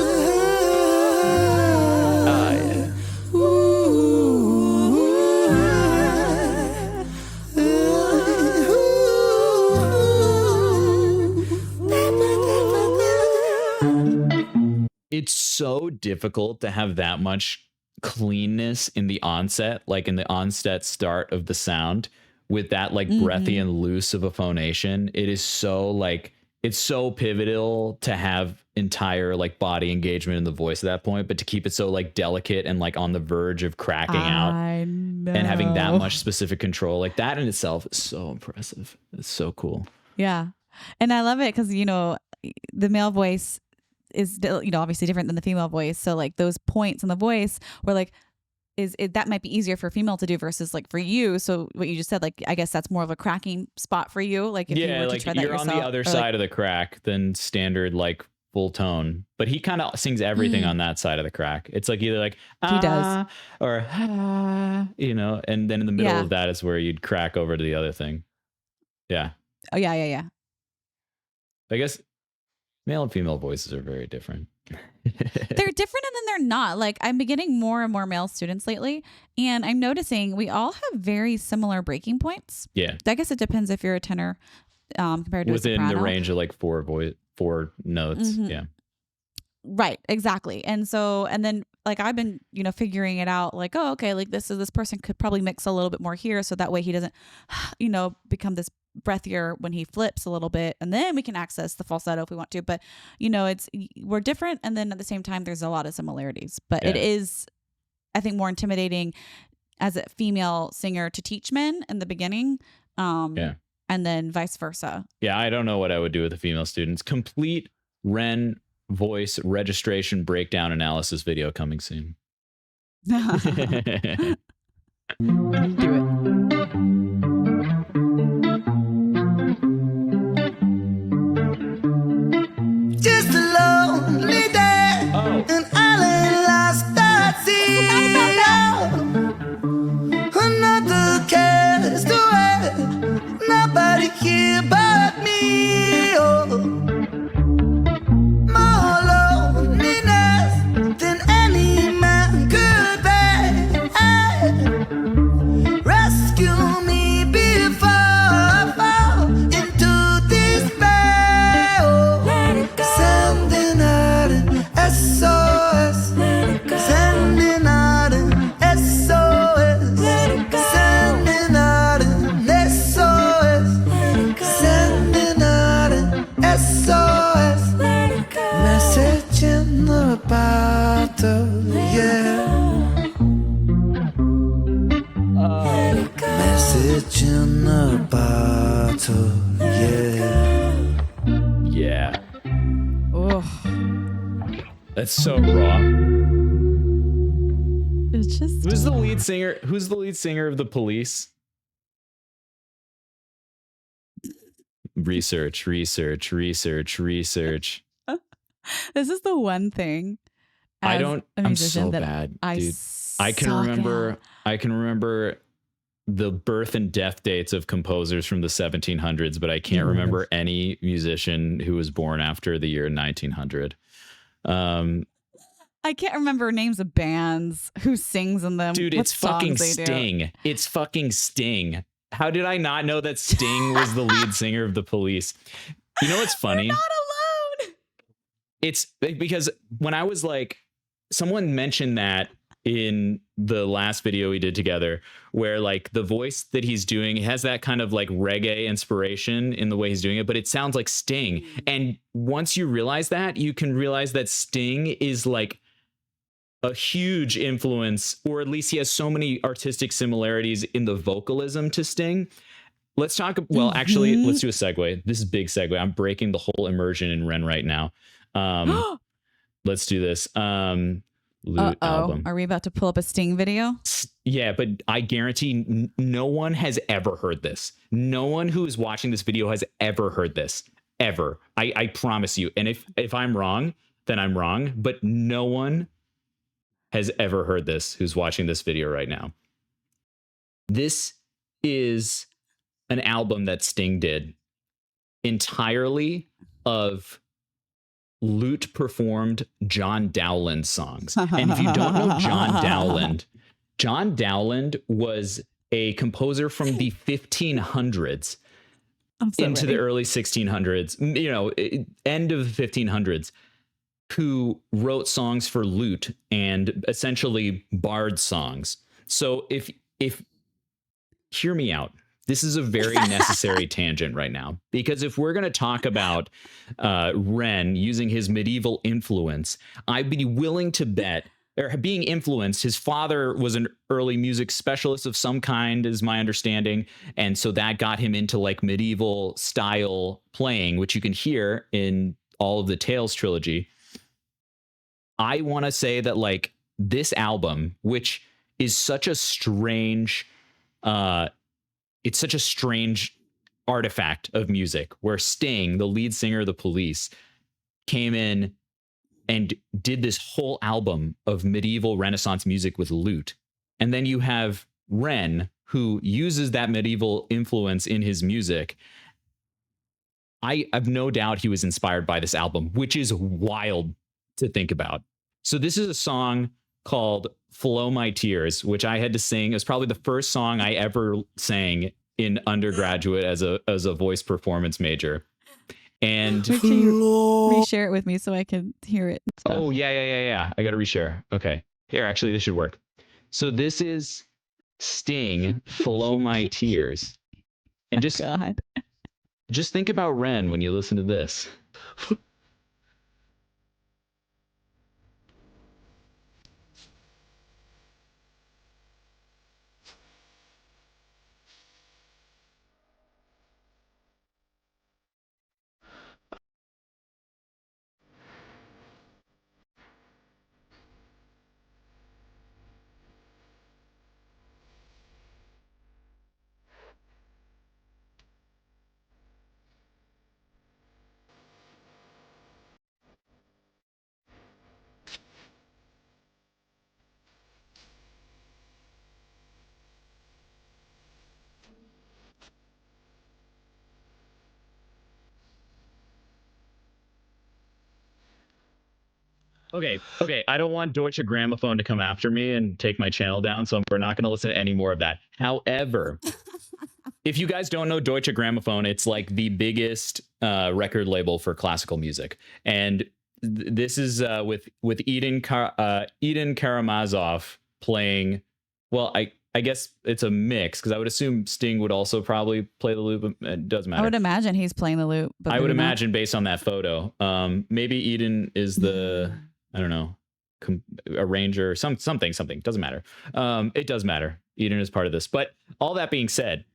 It's so difficult to have that much cleanness in the onset, like in the onset start of the sound, with that like breathy and loose of a phonation. It is so like it's so pivotal to have entire like body engagement in the voice at that point, but to keep it so like delicate and like on the verge of cracking out I know. and having that much specific control, like that in itself is so impressive. It's so cool. Yeah. And I love it because, you know, the male voice is, you know, obviously different than the female voice. So like those points in the voice were like, that might be easier for a female to do versus like for you. So what you just said, like, I guess that's more of a cracking spot for you. Like if you were to like try that you're yourself, on the other side of the crack than standard like full tone, but he kind of sings everything on that side of the crack. It's like either like he does or you know, and then in the middle of that is where you'd crack over to the other thing. Yeah. Oh yeah. I guess male and female voices are very different. They're different and then they're not. Like I'm getting more and more male students lately, and I'm noticing we all have very similar breaking points. Yeah. I guess it depends if you're a tenor compared to within a soprano. the range of like four notes. Mm-hmm. Yeah. Right, exactly. And so, and then like I've been, you know, figuring it out like, oh, okay, like this person could probably mix a little bit more here. So that way he doesn't, you know, become this breathier when he flips a little bit. And then we can access the falsetto if we want to. But, you know, we're different. And then at the same time, there's a lot of similarities. But it is, I think, more intimidating as a female singer to teach men in the beginning. And then vice versa. Yeah, I don't know what I would do with the female students. Complete Ren voice registration breakdown analysis video coming soon. Do it. Just a lonely day, an island lost at sea. Another cast away, nobody here but me. Oh, more loneliness than any man could bear. Rescue me before I fall into despair. Oh, sending out an SOS. Sending out an SOS. Sending out an SOS. Sending out an SOS. Message in the bottle, yeah. Message in the bottle, yeah. Yeah. Oh, That's so raw. it's just Who's the lead singer? Who's the lead singer of the Police? Research. this is the one thing. I'm so bad, dude. I can remember the birth and death dates of composers from the 1700s, but I can't remember any musician who was born after the year 1900. I can't remember names of bands, who sings in them. Dude, what it's fucking songs they do. Sting. It's fucking Sting. How did I not know that Sting was the lead singer of the Police? You know what's funny? You're not alone. It's because when I was like, someone mentioned that in the last video we did together, where like the voice that he's doing has that kind of like reggae inspiration in the way he's doing it, but it sounds like Sting. And once you realize that, you can realize that Sting is like a huge influence, or at least he has so many artistic similarities in the vocalism to Sting. Let's talk. Well, actually, let's do a segue. This is big segue. I'm breaking the whole immersion in Ren right now. Let's do this. Lute album. Are we about to pull up a Sting video? Yeah, but I guarantee no one has ever heard this. No one who is watching this video has ever heard this. Ever. I promise you. And if I'm wrong, then I'm wrong. But no one has ever heard this who's watching this video right now. This is an album that Sting did entirely of lute performed John Dowland songs. And if you don't know John Dowland was a composer from the 1500s into the early 1600s, you know, end of the 1500s, who wrote songs for lute and essentially bard songs. So if hear me out, this is a very necessary tangent right now, because if we're going to talk about Ren using his medieval influence, I'd be willing to bet, or being influenced, his father was an early music specialist of some kind, is my understanding. And so that got him into like medieval style playing, which you can hear in all of the Tales trilogy. I want to say that like this album, which is such a strange, it's such a strange artifact of music, where Sting, the lead singer of the Police, came in and did this whole album of medieval Renaissance music with lute. And then you have Ren, who uses that medieval influence in his music. I have no doubt he was inspired by this album, which is wild to think about. So this is a song called Flow My Tears, which I had to sing. It was probably the first song I ever sang in undergraduate as a voice performance major. And Make sure you reshare it with me so I can hear it. oh yeah. I gotta reshare. Okay. Here, actually, this should work. So this is Sting, Flow My Tears. And just think about Ren when you listen to this. Okay. I don't want Deutsche Grammophon to come after me and take my channel down, so we're not going to listen to any more of that. However, if you guys don't know Deutsche Grammophon, it's like the biggest record label for classical music, and this is with Eden Karamazov playing. Well, I guess it's a mix, because I would assume Sting would also probably play the lute, but it doesn't matter. I would imagine he's playing the lute. But I would imagine based on that photo. Maybe Eden is the, I don't know, arranger, something. Doesn't matter. It does matter. Eden is part of this. But all that being said,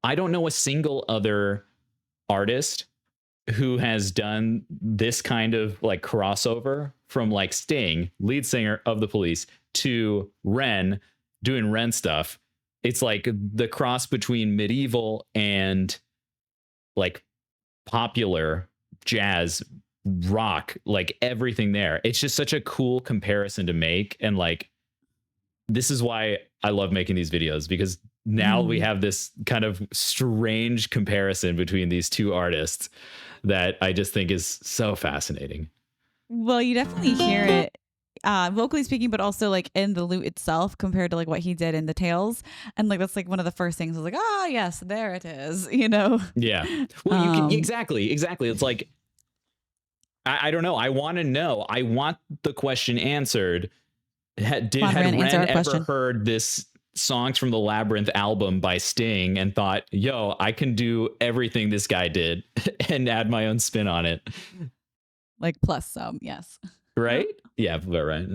I don't know a single other artist who has done this kind of like crossover from like Sting, lead singer of the Police, to Ren doing Ren stuff. It's like the cross between medieval and like popular jazz, rock, like everything there. It's just such a cool comparison to make. And like, this is why I love making these videos, because now we have this kind of strange comparison between these two artists that I just think is so fascinating. Well, you definitely hear it vocally speaking, but also like in the lute itself compared to like what he did in the Tales. And like, that's like one of the first things I was like, oh yes, there it is, you know? Yeah. Well, you can, exactly. It's like, I don't know. I want to know. I want the question answered. Had Ren ever heard this Songs from the Labyrinth album by Sting and thought, yo, I can do everything this guy did and add my own spin on it? Like plus some, yes. Right? Yeah, but right.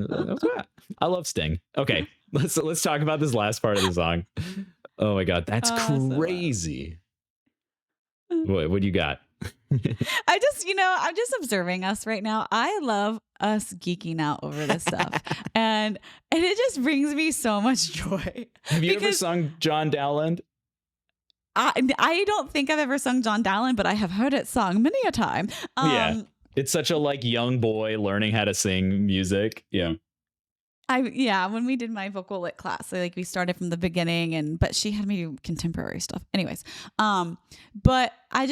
I love Sting. Okay, let's talk about this last part of the song. Oh my god, that's crazy. What do you got? I'm just observing us right now. I love us geeking out over this stuff. and it just brings me so much joy. Have you ever sung John Dowland? I don't think I've ever sung John Dowland, but I have heard it sung many a time. Yeah. It's such a like young boy learning how to sing music. Yeah. When we did my vocal lit class, we started from the beginning, but she had me do contemporary stuff. Anyways, but I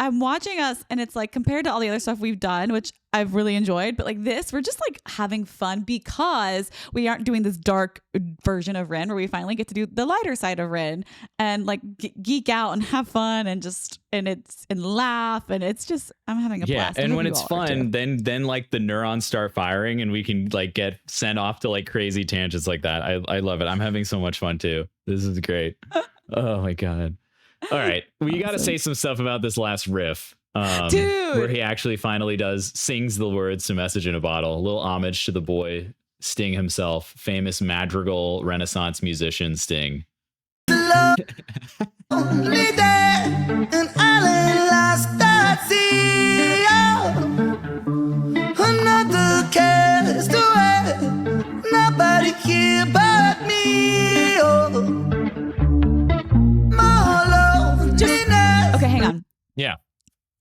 I'm watching us and it's like compared to all the other stuff we've done, which I've really enjoyed, but like this, we're just like having fun because we aren't doing this dark version of Ren where we finally get to do the lighter side of Ren and like geek out and have fun and laugh. And it's just, I'm having a blast. And when it's fun, then like the neurons start firing and we can like get sent off to like crazy tangents like that. I love it. I'm having so much fun too. This is great. Oh my God. All right. Well, you got to say some stuff about this last riff. Dude, where he actually finally sings the words to Message in a Bottle. A little homage to the boy Sting himself, famous madrigal Renaissance musician Sting. Only there, an island lost at sea. Another cast away, nobody here but me. Okay, hang on. Yeah.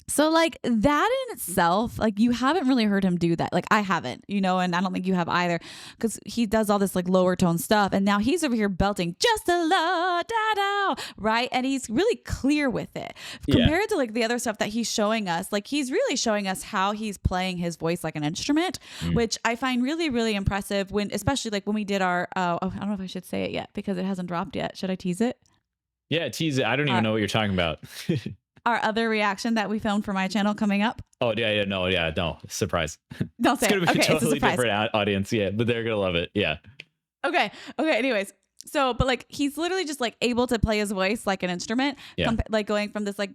So like that in itself, like you haven't really heard him do that. Like I haven't, and I don't think you have either, because he does all this like lower tone stuff, and now he's over here belting just a la da da, right? And he's really clear with it compared to like the other stuff that he's showing us. Like he's really showing us how he's playing his voice like an instrument, which I find really, really impressive. Especially like when we did our, I don't know if I should say it yet because it hasn't dropped yet. Should I tease it? Yeah, tease it. I don't even know what you're talking about. Our other reaction that we filmed for my channel coming up. Oh, no. Surprise. Don't say it's going to be okay, a totally different audience. Yeah, but they're going to love it. Yeah. Okay. Anyways. So, but like, he's literally just like able to play his voice like an instrument, like going from this like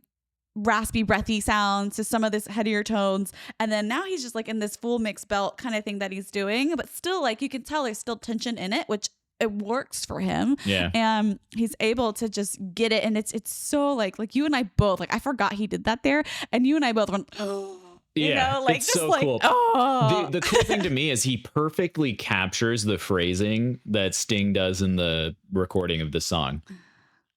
raspy, breathy sounds to some of this headier tones. And then now he's just like in this full mixed belt kind of thing that he's doing, but still like you can tell there's still tension in it, which it works for him. Yeah. And he's able to just get it. And it's so like you and I both, like I forgot he did that there. And you and I both went, oh, like it's just so like, cool. Oh. The cool thing to me is he perfectly captures the phrasing that Sting does in the recording of the song.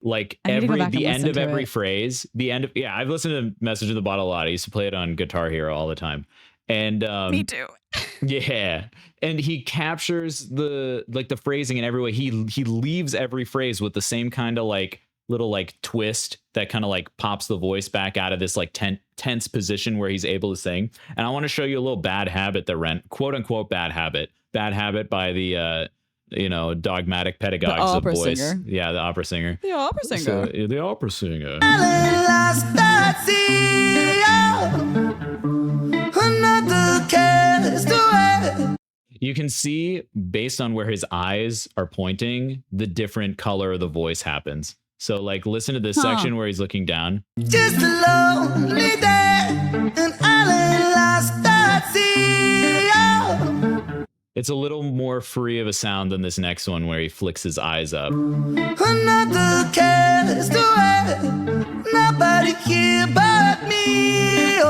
Like the end of every phrase, I've listened to Message in the Bottle a lot. I used to play it on Guitar Hero all the time. And me too. Yeah. And he captures the phrasing in every way. He leaves every phrase with the same kind of like little like twist that kind of like pops the voice back out of this like tense position where he's able to sing. And I want to show you a little bad habit that quote unquote bad habit by the dogmatic pedagogues of voice. Singer. Yeah, the opera singer. The opera singer. So, the opera singer. You can see, based on where his eyes are pointing, the different color of the voice happens. So, like, listen to this section where he's looking down. Just a lonely day, an island lost at sea. It's a little more free of a sound than this next one where he flicks his eyes up. Another cast away, nobody here but me.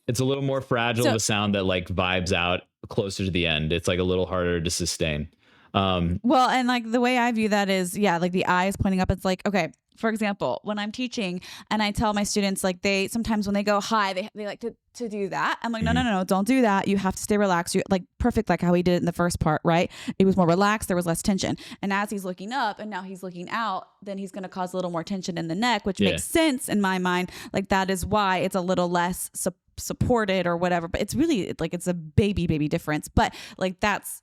It's a little more fragile of a sound that like vibes out closer to the end. It's like a little harder to sustain. Well, and like the way I view that is, like the eyes pointing up. It's like, okay, for example, when I'm teaching and I tell my students, like they sometimes when they go high, they like to do that. I'm like, no, don't do that. You have to stay relaxed. You like perfect, like how he did it in the first part, right? It was more relaxed. There was less tension. And as he's looking up and now he's looking out, then he's going to cause a little more tension in the neck, which makes sense in my mind. Like that is why it's a little less supported or whatever. But it's really like it's a baby difference. But like that's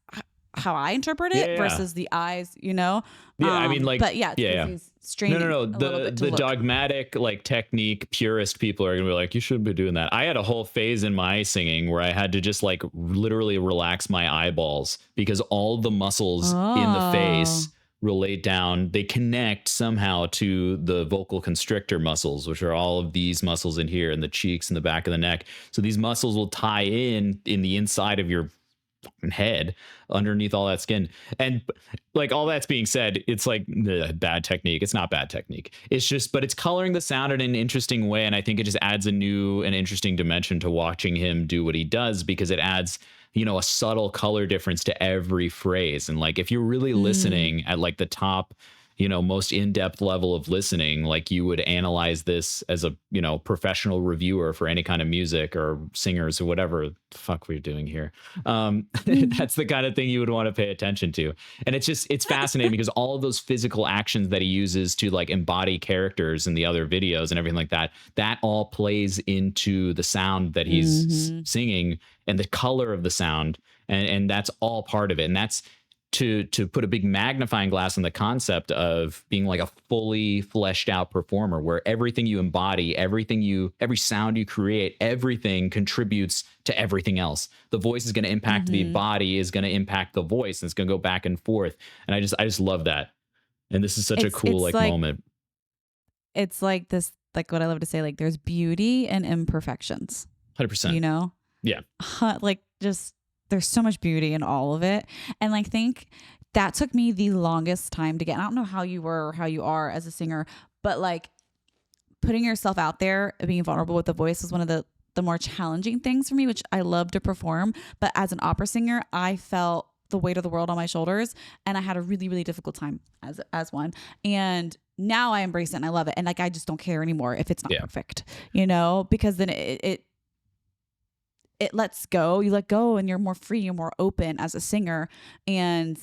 how I interpret it versus the eyes, Yeah, I mean, like, but he's straining. No. The dogmatic, like, technique purist people are gonna be like, you shouldn't be doing that. I had a whole phase in my singing where I had to just like literally relax my eyeballs because all the muscles in the face relate down. They connect somehow to the vocal constrictor muscles, which are all of these muscles in here, and the cheeks and the back of the neck. So these muscles will tie in the inside of your head underneath all that skin. And like all that's being said, it's like bad technique. It's not bad technique. It's just, but it's coloring the sound in an interesting way. And I think it just adds a new and interesting dimension to watching him do what he does, because it adds, a subtle color difference to every phrase. And like, if you're really listening at like the top, most in-depth level of listening, like you would analyze this as a, professional reviewer for any kind of music or singers or whatever the fuck we're doing here. That's the kind of thing you would want to pay attention to. And it's fascinating because all of those physical actions that he uses to like embody characters in the other videos and everything like that, that all plays into the sound that he's singing and the color of the sound. And that's all part of it. And that's to put a big magnifying glass on the concept of being like a fully fleshed out performer, where everything you embody, every sound you create, everything contributes to everything else. The voice is going to impact the body, is going to impact the voice, and it's going to go back and forth. And I just love that. And this is such a cool like moment. It's like this, like what I love to say, like there's beauty and imperfections. 100%. Yeah. Like just there's so much beauty in all of it. And like, think that took me the longest time to get. I don't know how you were or how you are as a singer, but like putting yourself out there, being vulnerable with the voice was one of the more challenging things for me, which I love to perform. But as an opera singer, I felt the weight of the world on my shoulders, and I had a really, really difficult time as one. And now I embrace it and I love it. And like, I just don't care anymore if it's not perfect, because then it lets go. You let go and you're more free, you're more open as a singer. And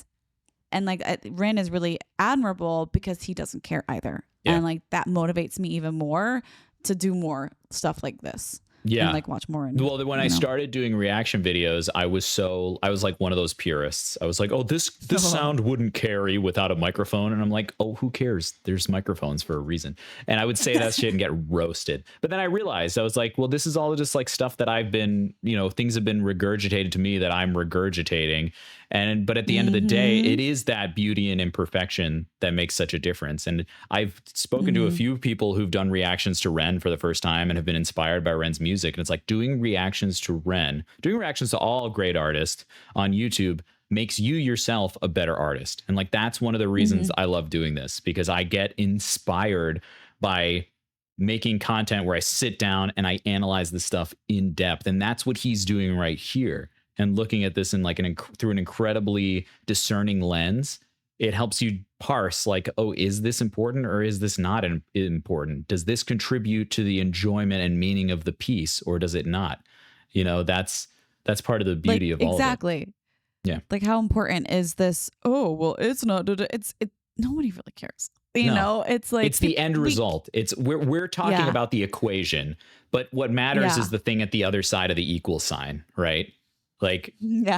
like Ren is really admirable because he doesn't care either. Yeah. And like that motivates me even more to do more stuff like this. Yeah. And like watch more. Well, when I started doing reaction videos, I was like one of those purists. I was like, oh, this sound wouldn't carry without a microphone. And I'm like, oh, who cares? There's microphones for a reason. And I would say that shit and get roasted. But then I realized, I was like, well, this is all just like stuff that I've been, things have been regurgitated to me that I'm regurgitating. But at the end of the day, it is that beauty and imperfection that makes such a difference. And I've spoken to a few people who've done reactions to Ren for the first time and have been inspired by Ren's music. And it's like doing reactions to all great artists on YouTube makes you yourself a better artist. And like, that's one of the reasons I love doing this, because I get inspired by making content where I sit down and I analyze the stuff in depth. And that's what he's doing right here. And looking at this in like through an incredibly discerning lens, it helps you parse like, oh, is this important or is this not important? Does this contribute to the enjoyment and meaning of the piece, or does it not? That's part of the beauty of all of it. Exactly. Yeah. Like, how important is this? Oh, well, it's not. It's nobody really cares. It's like it's the end result. It's we're talking about the equation, but what matters is the thing at the other side of the equal sign, right? Like,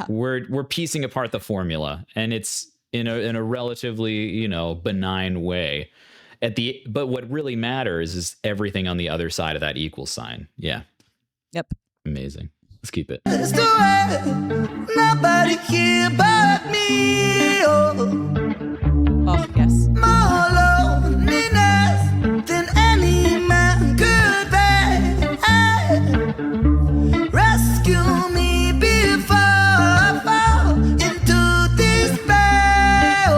we're piecing apart the formula, and it's in a relatively, benign way. But what really matters is everything on the other side of that equal sign. Yeah. Yep. Amazing. Let's keep it. Let's do it. Nobody here but me. Oh, yes. More loneliness than any man could bear. Rescue me before I fall into despair.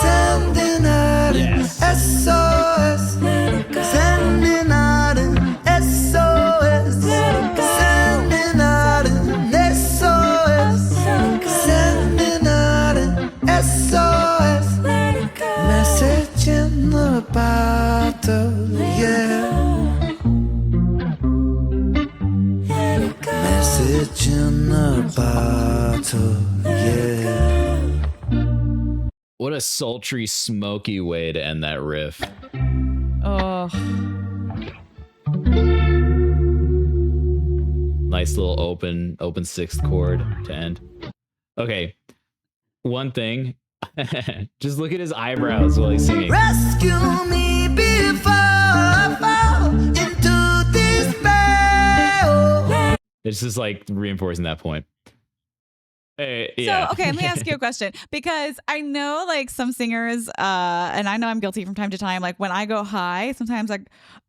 Sending out an SOS. Sending out an SOS. Sending out an SOS. Sending out an SOS. Message in the bottle, Message in the bottle, What a sultry, smoky way to end that riff. Oh. Nice little open sixth chord to end. Okay. One thing. Just look at his eyebrows while he's singing. Rescue me before I fall into despair. It's just like reinforcing that point. Hey, So, okay, let me ask you a question, because I know like some singers, and I know I'm guilty from time to time, like when I go high, sometimes like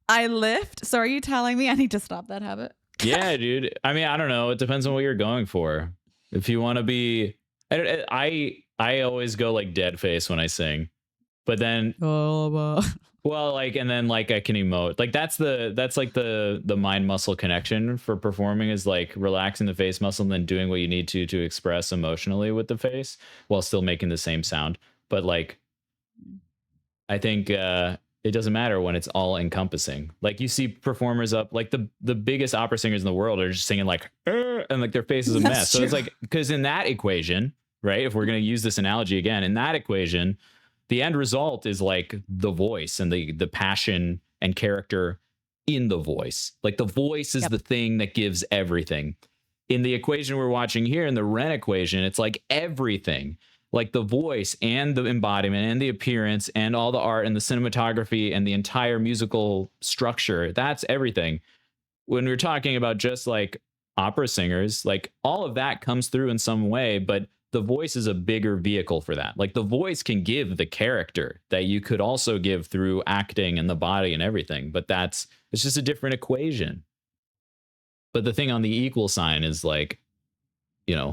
I lift. So are you telling me I need to stop that habit? Yeah, dude. I mean, I don't know. It depends on what you're going for. If you want to be, I always go like dead face when I sing, but then, well, like, and then like I can emote. Like that's like the mind muscle connection for performing, is like relaxing the face muscle and then doing what you need to express emotionally with the face while still making the same sound. But like, I think it doesn't matter when it's all encompassing. Like you see performers up, like the biggest opera singers in the world are just singing like, and like their face is a That's mess. So true. it's like, because in that equation, right? If we're going to use this analogy again, in that equation, the end result is like the voice and the passion and character in the voice. Like the voice is Yep. the thing that gives everything. In the equation we're watching here, in the Ren equation, it's like everything. Like the voice and the embodiment and the appearance and all the art and the cinematography and the entire musical structure. That's everything. When we're talking about just like opera singers, like all of that comes through in some way, but the voice is a bigger vehicle for that. Like the voice can give the character that you could also give through acting and the body and everything, but it's just a different equation. But the thing on the equal sign is like,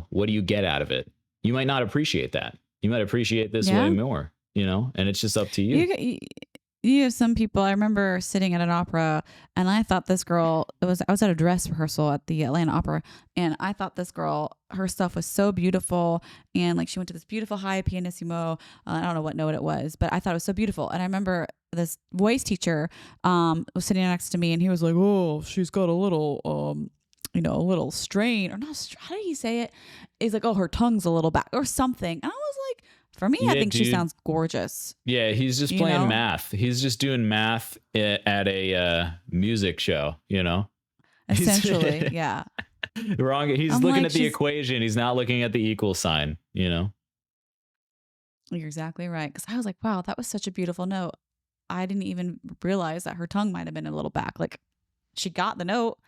what do you get out of it? You might not appreciate that. You might appreciate this way more, and it's just up to you. You have some people. I remember sitting at an opera, and I thought this girl. I was at a dress rehearsal at the Atlanta Opera, and I thought this girl, her stuff was so beautiful, and like she went to this beautiful high pianissimo. I don't know what note it was, but I thought it was so beautiful. And I remember this voice teacher was sitting next to me, and he was like, "Oh, she's got a little a little strain, or not. How did he say it? He's like, oh, her tongue's a little back or something." And I was like, for me, I think she sounds gorgeous. Yeah, he's just playing math. He's just doing math at a music show, Essentially, yeah. Wrong. He's looking at the equation. He's not looking at the equal sign, You're exactly right. Because I was like, wow, that was such a beautiful note. I didn't even realize that her tongue might have been a little back. Like she got the note.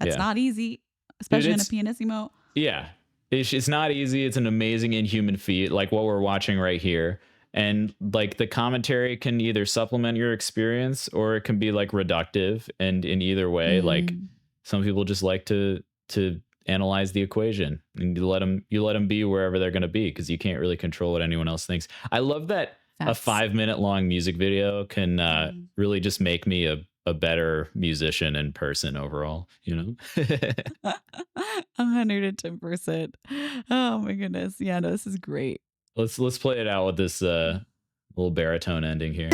That's not easy, especially in a pianissimo. Yeah. It's not easy. It's an amazing inhuman feat, like what we're watching right here. And like the commentary can either supplement your experience or it can be like reductive. And in either way, like some people just like to analyze the equation, and you let them be wherever they're going to be, because you can't really control what anyone else thinks. I love that a 5-minute long music video can really just make me a better musician and person overall, 110%. Oh my goodness. Yeah, no, this is great. Let's play it out with this little baritone ending here.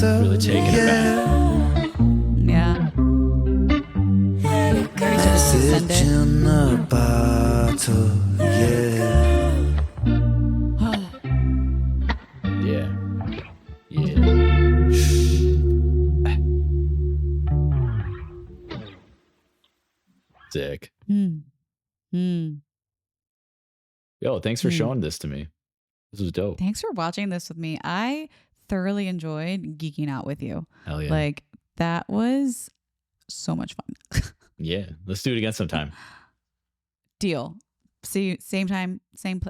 Really taking it back. Yeah. Message in a bottle, Yeah. Sick. Yo, thanks for showing this to me. This was dope. Thanks for watching this with me. I thoroughly enjoyed geeking out with you. Hell yeah. Like that was so much fun. Yeah, let's do it again sometime. Deal. See you same time, same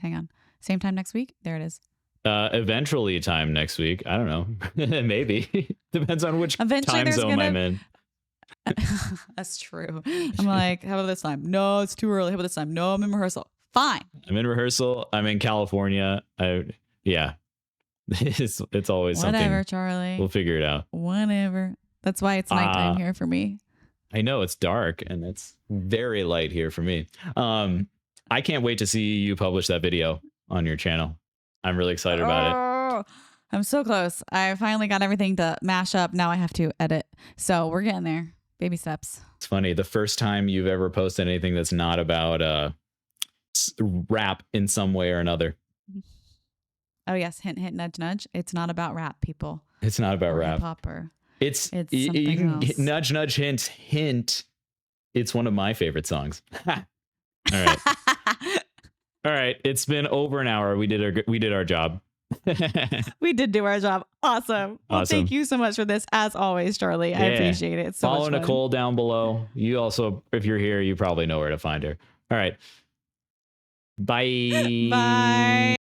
hang on. Same time next week? There it is. Eventually time next week. I don't know. Maybe. Depends on which time zone I'm in. That's true. I'm like, how about this time? No, it's too early. How about this time? No, I'm in rehearsal. Fine. I'm in rehearsal. I'm in California. Yeah. It's always something. Whatever, Charlie. We'll figure it out. Whatever. That's why it's nighttime here for me. I know it's dark and it's very light here for me. I can't wait to see you publish that video on your channel. I'm really excited about it. I'm so close. I finally got everything to mash up. Now I have to edit. So we're getting there. Baby steps. It's funny. The first time you've ever posted anything that's not about rap in some way or another. Oh yes, hint, hint, nudge, nudge. It's not about rap, people. It's not about rap. Hip-hop or it's something you can else. nudge, nudge, hint. It's one of my favorite songs. All right. All right. It's been over an hour. We did our job. We did do our job. Awesome. Well, thank you so much for this. As always, Charlie. I appreciate it. It's so Follow much fun. Nicole down below. You also, if you're here, you probably know where to find her. All right. Bye. Bye.